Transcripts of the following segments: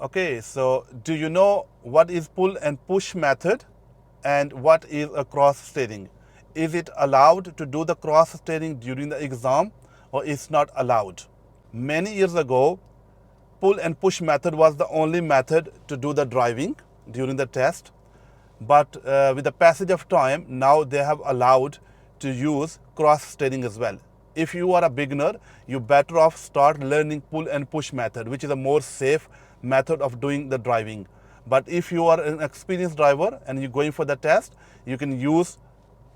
Okay, so do you know what is pull and push method and what is a cross steering? Is it allowed to do the cross steering during the exam or is not allowed? Many years ago, pull and push method was the only method to do the driving during the test. But with the passage of time, now they have allowed to use cross steering as well. If you are a beginner, you better off start learning pull and push method, which is a more safe method of doing the driving. But if you are an experienced driver and you're going for the test, you can use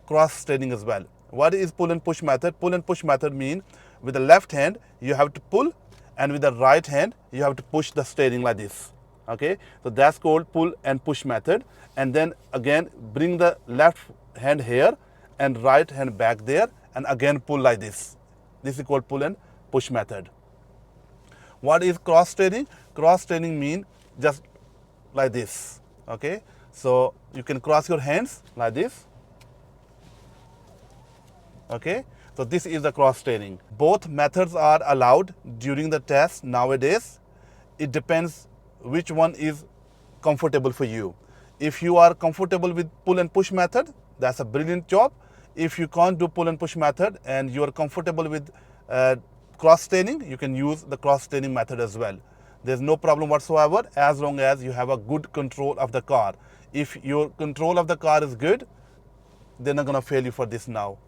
cross steering as well. What is pull and push method? Pull and push method mean with the left hand you have to pull, and with the right hand you have to push the steering like this. Okay, so that's called pull and push method. And then again bring the left hand here and right hand back there, and again pull like this. This is called pull and push method. What is cross steering? Cross steering mean just like this. Okay, so you can cross your hands like this. Okay, so this is the cross steering. Both methods are allowed during the test nowadays. It depends which one is comfortable for you. If you are comfortable with pull and push method, that's a brilliant job. If you can't do pull and push method and you are comfortable with cross steering, you can use the cross steering method as well. There's no problem whatsoever as long as you have a good control of the car. If your control of the car is good, they're not going to fail you for this now.